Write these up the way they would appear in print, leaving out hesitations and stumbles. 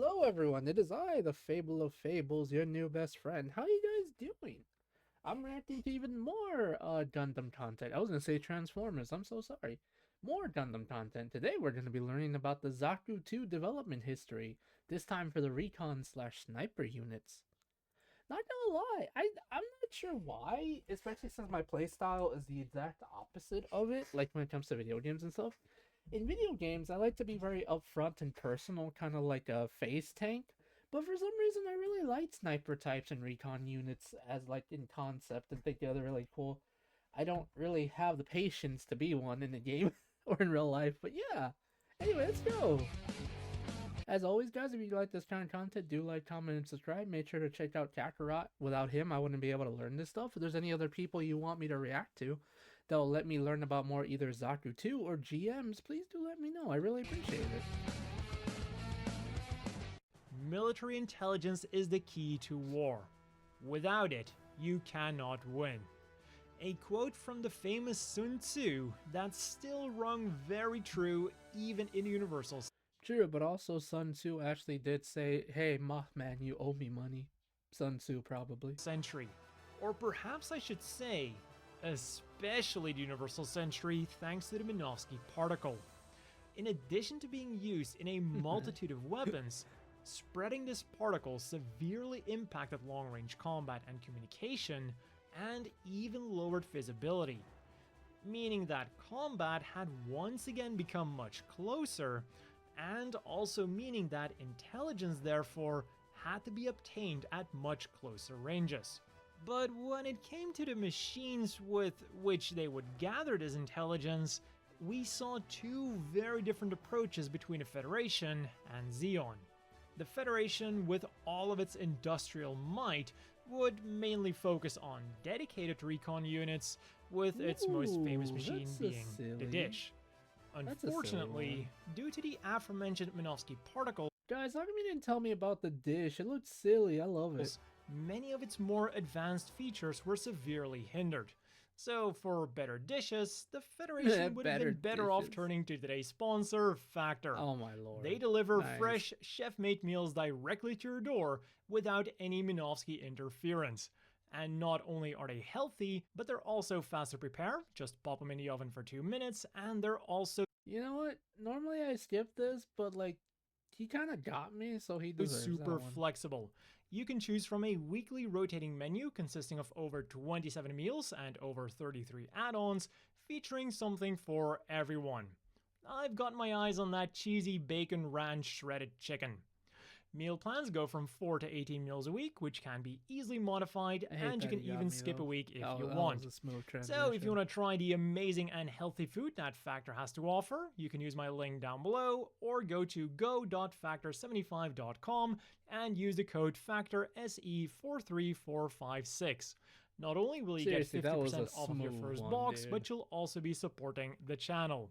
Hello everyone, it is I, the Fable of Fables, your new best friend. How you guys doing? I'm reacting to even more Gundam content. I was gonna say Transformers, I'm so sorry. More Gundam content. Today we're gonna be learning about the Zaku 2 development history, this time for the Recon slash Sniper units. Not gonna lie, I'm not sure why, especially since my playstyle is the exact opposite of it, like when it comes to video games and stuff. In video games, I like to be very upfront and personal, kind of like a phase tank. But for some reason, I really like sniper types and recon units as like in concept and think they're really cool. I don't really have the patience to be one in the game or in real life, but yeah. Anyway, let's go. As always, guys, if you like this kind of content, do like, comment, and subscribe. Make sure to check out Kakarot. Without him, I wouldn't be able to learn this stuff. If there's any other people you want me to react to that'll let me learn about more either Zaku 2 or GMs, please do let me know. I really appreciate it. Military intelligence is the key to war. Without it, you cannot win. A quote from the famous Sun Tzu that's still rung very true even in Universal. True, but also Sun Tzu actually did say, hey, Mothman, you owe me money. Sun Tzu, probably. Century. Or perhaps I should say, especially the Universal Century thanks to the Minovsky particle. In addition to being used in a multitude of weapons, spreading this particle severely impacted long-range combat and communication, and even lowered visibility. Meaning that combat had once again become much closer, and also meaning that intelligence therefore had to be obtained at much closer ranges. But when it came to the machines with which they would gather this intelligence, we saw two very different approaches between the Federation and Zeon. The Federation, with all of its industrial might, would mainly focus on dedicated recon units, with its most famous machine being the Dish. Unfortunately, due to the aforementioned Minovsky particle, guys, how come you didn't tell me about the Dish? It looks silly, I love it. Many of its more advanced features were severely hindered. So for better dishes, the Federation would have been better off turning to today's sponsor, Factor. Oh my lord. They deliver fresh, chef-made meals directly to your door without any Minovsky interference. And not only are they healthy, but they're also fast to prepare. Just pop them in the oven for 2 minutes, and they're also... You know what? Normally I skip this, but like, he kind of got me, so he deserves super flexible. You can choose from a weekly rotating menu consisting of over 27 meals and over 33 add-ons, featuring something for everyone. I've got my eyes on that cheesy bacon ranch shredded chicken. Meal plans go from 4 to 18 meals a week, which can be easily modified, and you can even skip a week if you want. So if you want to try the amazing and healthy food that Factor has to offer, you can use my link down below, or go to go.factor75.com and use the code FACTOR SE43456. Not only will you get 50% off of your first box, but you'll also be supporting the channel.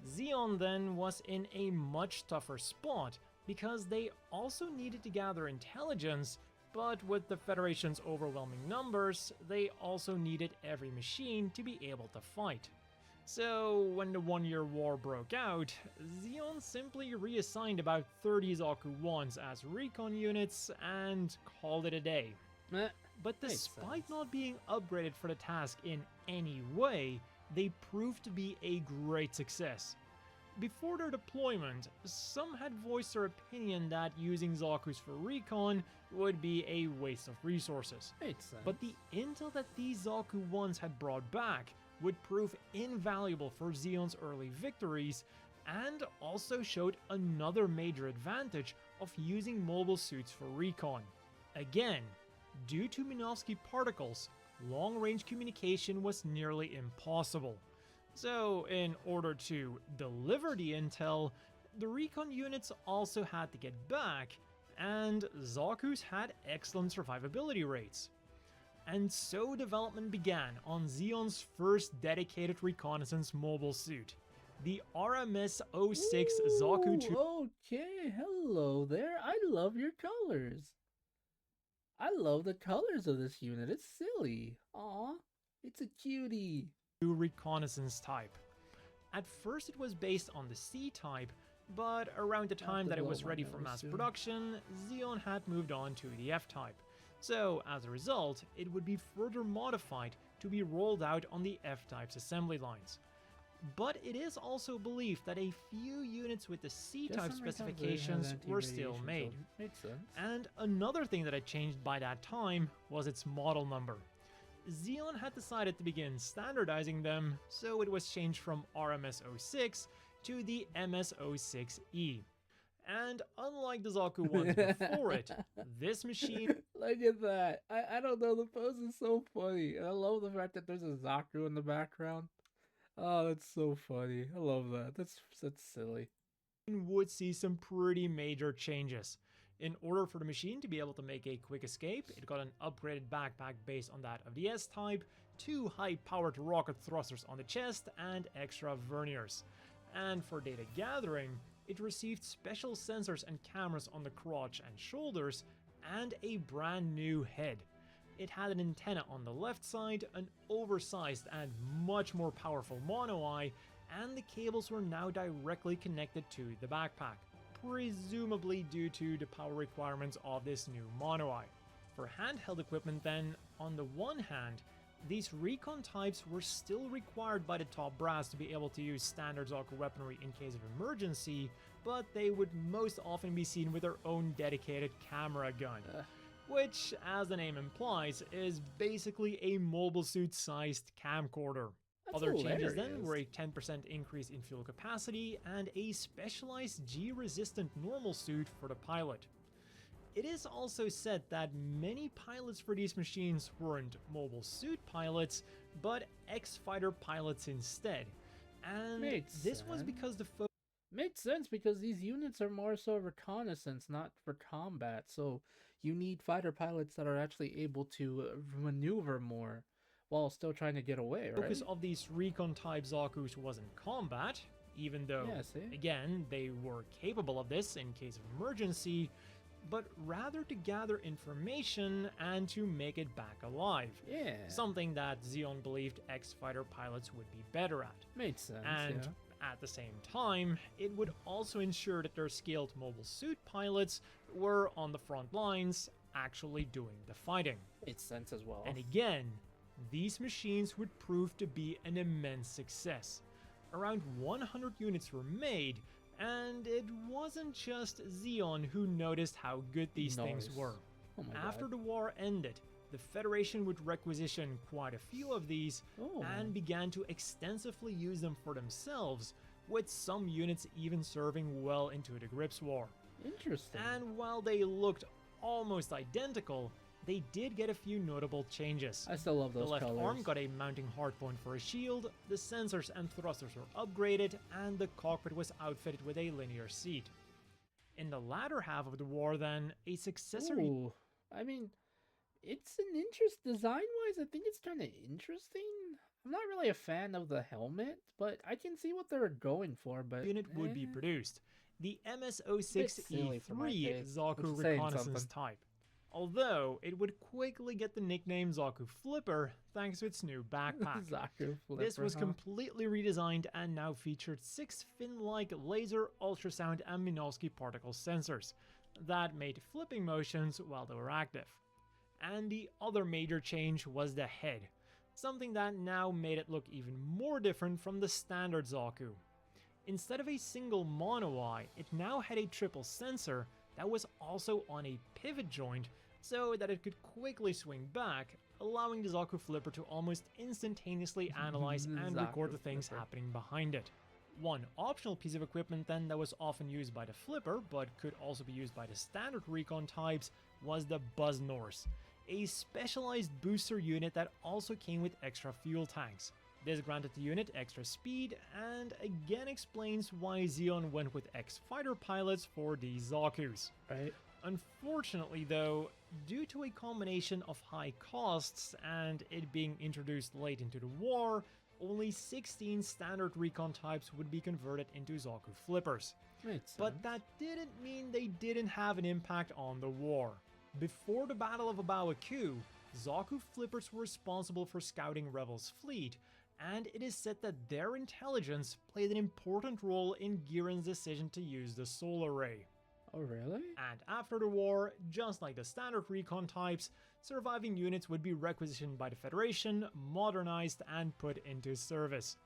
Zeon then was in a much tougher spot, because they also needed to gather intelligence, but with the Federation's overwhelming numbers, they also needed every machine to be able to fight. So when the 1-year war broke out, Zeon simply reassigned about 30 Zaku 1s as recon units and called it a day. But despite not being upgraded for the task in any way, they proved to be a great success. Before their deployment, some had voiced their opinion that using Zakus for recon would be a waste of resources. But the intel that these Zaku 1s had brought back would prove invaluable for Zeon's early victories, and also showed another major advantage of using mobile suits for recon. Again, due to Minovsky particles, long-range communication was nearly impossible. So, in order to deliver the intel, the recon units also had to get back, and Zaku's had excellent survivability rates. And so development began on Zeon's first dedicated reconnaissance mobile suit, the MS-06 Zaku 2. Okay, hello there. I love your colors. I love the colors of this unit. It's silly. Aw, it's a cutie. Reconnaissance type. At first it was based on the C-type, But around the time that it was ready for mass production, Zeon had moved on to the F-Type. So, as a result, it would be further modified to be rolled out on the F-Type's assembly lines. But it is also believed that a few units with the C-Type specifications were still made. Makes sense. And another thing that had changed by that time was its model number. Zeon had decided to begin standardizing them, so it was changed from RMS-06 to the MS-06E. And unlike the Zaku ones before it, this machine... Look at that. I don't know, the pose is so funny. And I love the fact that there's a Zaku in the background. Oh, that's so funny. I love that. That's silly. Would see some pretty major changes. In order for the machine to be able to make a quick escape, it got an upgraded backpack based on that of the S-Type, 2 high-powered rocket thrusters on the chest, and extra verniers. And for data gathering, it received special sensors and cameras on the crotch and shoulders, and a brand new head. It had an antenna on the left side, an oversized and much more powerful mono eye, and the cables were now directly connected to the backpack, presumably due to the power requirements of this new mono eye. For handheld equipment then, on the one hand, these Recon types were still required by the top brass to be able to use standard Zaku weaponry in case of emergency, but they would most often be seen with their own dedicated camera gun. Which, as the name implies, is basically a mobile suit-sized camcorder. Other changes then were a 10% increase in fuel capacity and a specialized G-resistant normal suit for the pilot. It is also said that many pilots for these machines weren't mobile suit pilots, but X-Fighter pilots instead. And this was because the Makes sense, because these units are more so reconnaissance, not for combat, so you need fighter pilots that are actually able to maneuver more while still trying to get away, right? The focus of these Recon-type Zakus wasn't combat, even though, again, they were capable of this in case of emergency, but rather to gather information and to make it back alive. Yeah. Something that Zeon believed X-Fighter pilots would be better at. Made sense, and at the same time, it would also ensure that their skilled mobile suit pilots were on the front lines, actually doing the fighting. Made sense as well. And again, these machines would prove to be an immense success. Around 100 units were made, and it wasn't just Zeon who noticed how good these things were. After the war ended, the Federation would requisition quite a few of these and began to extensively use them for themselves, with some units even serving well into the Grips War. Interesting. And while they looked almost identical, they did get a few notable changes. I still love those colors. The left arm got a mounting hardpoint for a shield, the sensors and thrusters were upgraded, and the cockpit was outfitted with a linear seat. In the latter half of the war then, a successor... Ooh, I mean, it's an design-wise, I think it's kind of interesting. I'm not really a fan of the helmet, but I can see what they're going for, but... unit would be produced. The MS-06E Zaku reconnaissance type. Although, it would quickly get the nickname Zaku Flipper thanks to its new backpack. Zaku Flipper, this was completely redesigned and now featured 6 fin-like laser, ultrasound, and Minovsky particle sensors that made flipping motions while they were active. And the other major change was the head, something that now made it look even more different from the standard Zaku. Instead of a single mono eye, it now had a triple sensor that was also on a pivot joint so that it could quickly swing back, allowing the Zaku Flipper to almost instantaneously analyze and record the things happening behind it. One optional piece of equipment then that was often used by the Flipper, but could also be used by the standard Recon types, was the Buzz Norse, a specialized booster unit that also came with extra fuel tanks. This granted the unit extra speed, and again explains why Zeon went with X-Fighter pilots for these Zakus. Right. Unfortunately though, due to a combination of high costs and it being introduced late into the war, only 16 standard Recon types would be converted into Zaku Flippers. But that didn't mean they didn't have an impact on the war. Before the Battle of Abawa Ku, Zaku Flippers were responsible for scouting Rebels' fleet, and it is said that their intelligence played an important role in Giran's decision to use the solar ray. Oh, really? And after the war, just like the standard recon types, surviving units would be requisitioned by the Federation, modernized, and put into service,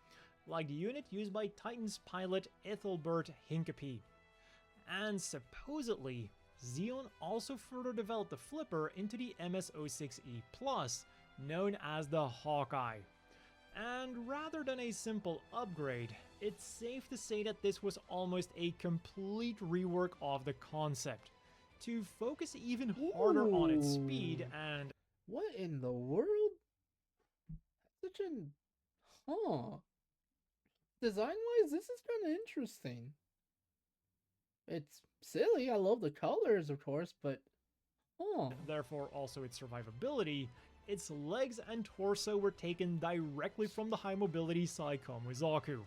like the unit used by Titan's pilot Ethelbert Hincapie. And supposedly, Zeon also further developed the flipper into the MS-06E Plus, known as the Hawkeye. And rather than a simple upgrade, it's safe to say that this was almost a complete rework of the concept, to focus even harder on its speed and... What in the world? Such an... Huh. Design-wise, this is kind of interesting. It's silly, I love the colors, of course, but... Huh. Therefore also its survivability. Its legs and torso were taken directly from the high-mobility Saikamu Zaku.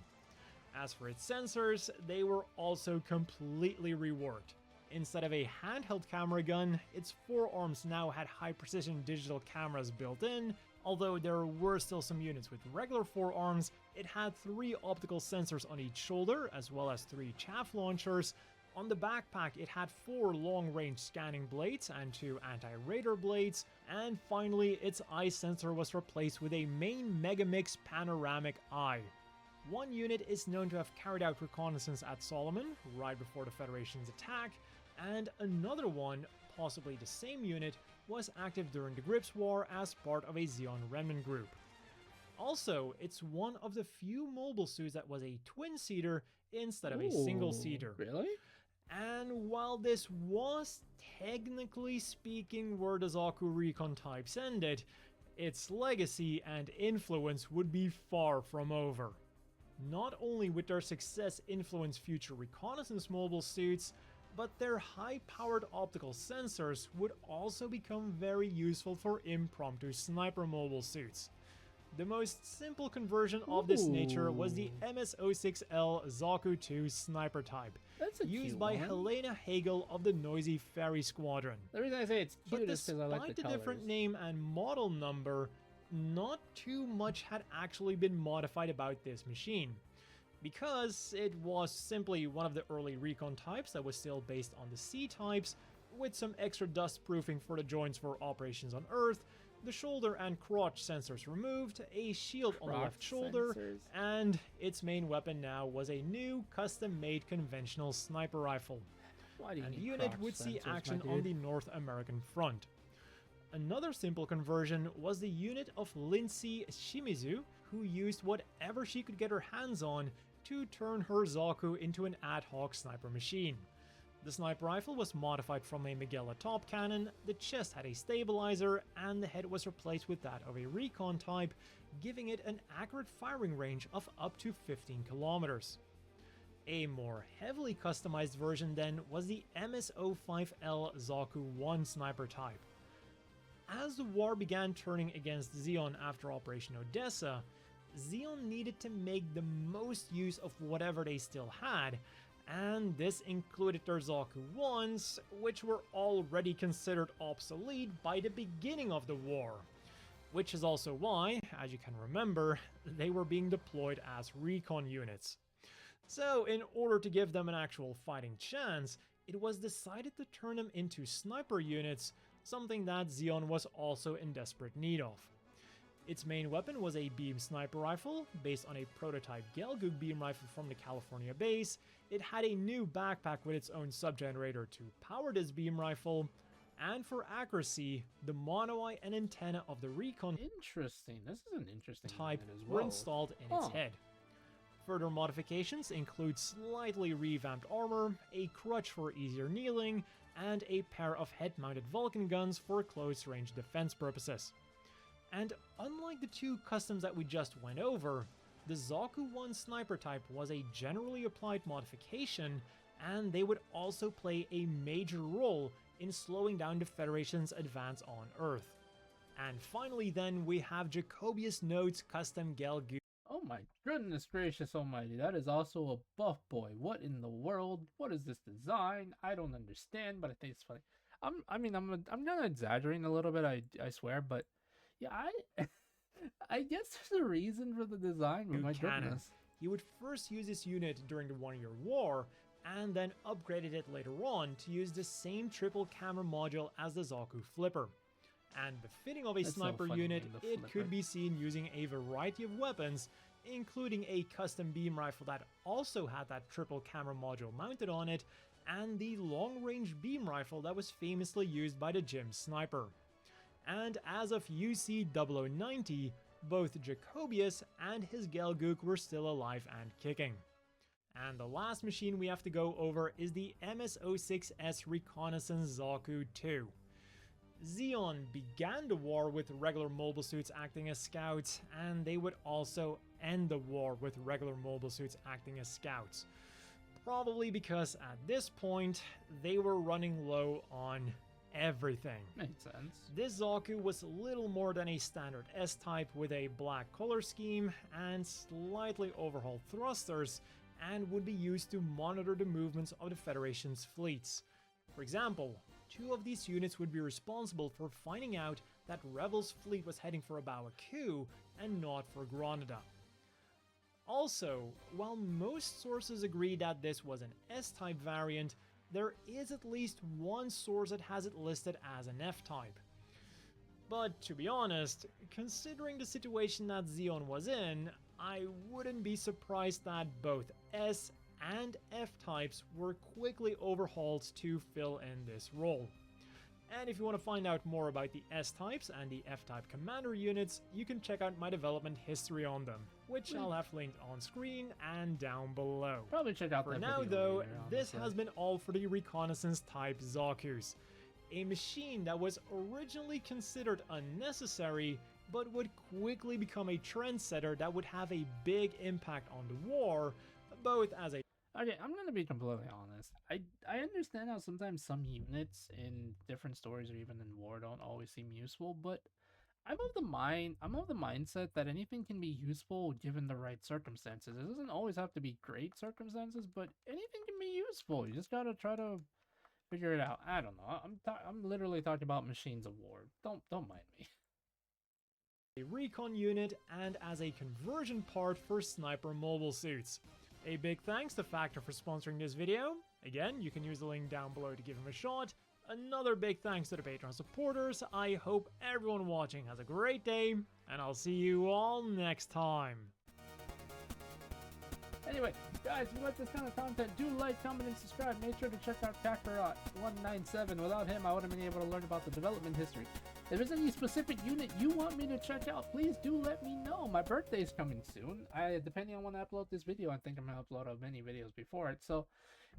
As for its sensors, they were also completely reworked. Instead of a handheld camera gun, its forearms now had high-precision digital cameras built in. Although there were still some units with regular forearms, it had 3 optical sensors on each shoulder, as well as 3 chaff launchers. On the backpack, it had 4 long-range scanning blades and 2 anti-radar blades, and finally, its eye sensor was replaced with a main Megamix panoramic eye. One unit is known to have carried out reconnaissance at Solomon, right before the Federation's attack, and another one, possibly the same unit, was active during the Grips War as part of a Zeon Remnant group. Also, it's one of the few mobile suits that was a twin-seater instead of a single-seater. Really? And while this was, technically speaking, where the Zaku Recon types ended, its legacy and influence would be far from over. Not only would their success influence future reconnaissance mobile suits, but their high-powered optical sensors would also become very useful for impromptu sniper mobile suits. The most simple conversion of this nature was the MS-06E Zaku 2 sniper type, used by Helena Hagel of the Noisy Fairy Squadron. The reason I say it's cute is because I like the colors. Despite the different name and model number, not too much had actually been modified about this machine, because it was simply one of the early recon types that was still based on the C-types, with some extra dust proofing for the joints for operations on Earth, the shoulder and crotch sensors removed, a shield on the left shoulder, and its main weapon now was a new custom-made conventional sniper rifle. And the unit would see action on the North American front. Another simple conversion was the unit of Lindsay Shimizu, who used whatever she could get her hands on to turn her Zaku into an ad hoc sniper machine. The sniper rifle was modified from a Magella top cannon, the chest had a stabilizer, and the head was replaced with that of a Recon type, giving it an accurate firing range of up to 15 kilometers. A more heavily customized version then was the MS-05L Zaku 1 sniper type. As the war began turning against Zeon after Operation Odessa, Zeon needed to make the most use of whatever they still had, and this included their Zaku 1s, which were already considered obsolete by the beginning of the war. Which is also why, as you can remember, they were being deployed as recon units. So in order to give them an actual fighting chance, it was decided to turn them into sniper units, something that Zeon was also in desperate need of. Its main weapon was a beam sniper rifle, based on a prototype Gelgoog beam rifle from the California base. It had a new backpack with its own subgenerator to power this beam rifle, and for accuracy, the mono-eye and antenna of the Recon Interesting, this is an interesting type as well. were installed in its head. Further modifications include slightly revamped armor, a crutch for easier kneeling, and a pair of head-mounted Vulcan guns for close-range defense purposes. And unlike the 2 customs that we just went over, the Zaku 1 sniper type was a generally applied modification, and they would also play a major role in slowing down the Federation's advance on Earth. And finally then, we have Jacobius Node's custom Gelgoog. Oh my goodness gracious almighty, that is also a buff boy. What in the world? What is this design? I don't understand, but I think it's funny. I'm gonna exaggerate a little bit, I swear, but yeah, I guess there's a reason for the design, but my goodness. You would first use this unit during the 1-year war, and then upgraded it later on to use the same triple camera module as the Zaku flipper. And the fitting of a sniper unit, it could be seen using a variety of weapons, including a custom beam rifle that also had that triple camera module mounted on it, and the long-range beam rifle that was famously used by the gym sniper. And as of UC-0090, both Jacobius and his Gelgook were still alive and kicking. And the last machine we have to go over is the MS-06S Reconnaissance Zaku 2. Zeon began the war with regular mobile suits acting as scouts, and they would also end the war with regular mobile suits acting as scouts. Probably because at this point, they were running low on everything. Makes sense. This Zaku was little more than a standard S-type with a black color scheme and slightly overhauled thrusters, and would be used to monitor the movements of the Federation's fleets. For example, 2 of these units would be responsible for finding out that Rebels' fleet was heading for Abawa Q and not for Granada. Also, while most sources agree that this was an S-type variant, there is at least one source that has it listed as an F-type. But to be honest, considering the situation that Zeon was in, I wouldn't be surprised that both S and F-types were quickly overhauled to fill in this role. And if you want to find out more about the S-types and the F-type commander units, you can check out my development history on them, which I'll have linked on screen and down below. Probably check out that video. For now though, this has been all for the reconnaissance type Zakus. A machine that was originally considered unnecessary, but would quickly become a trendsetter that would have a big impact on the war, both as a... Okay, I'm gonna be completely honest. I understand how sometimes some units in different stories or even in war don't always seem useful, but I'm of the mindset that anything can be useful given the right circumstances. It doesn't always have to be great circumstances, but anything can be useful. You just gotta try to figure it out. I don't know. I'm literally talking about machines of war. Don't mind me. A recon unit and as a conversion part for sniper mobile suits. A big thanks to Factor for sponsoring this video. Again, you can use the link down below to give him a shot. Another big thanks to the Patreon supporters. I hope everyone watching has a great day, and I'll see you all next time. Anyway, guys, if you like this kind of content, do like, comment, and subscribe. Make sure to check out Kakarot 197. Without him, I wouldn't have been able to learn about the development history. If there's any specific unit you want me to check out, please do let me know. My birthday's coming soon. Depending on when I upload this video, I think I'm going to upload many videos before it. So,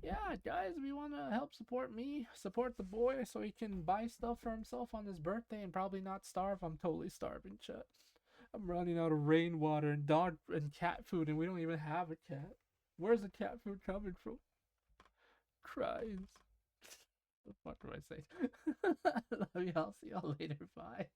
yeah, guys, if you want to help support me, support the boy so he can buy stuff for himself on his birthday and probably not starve. I'm totally starving, chat. I'm running out of rainwater and dog and cat food, and we don't even have a cat. Where's the cat food coming from? Cries. What the fuck do I say? Love y'all. See y'all later. Bye.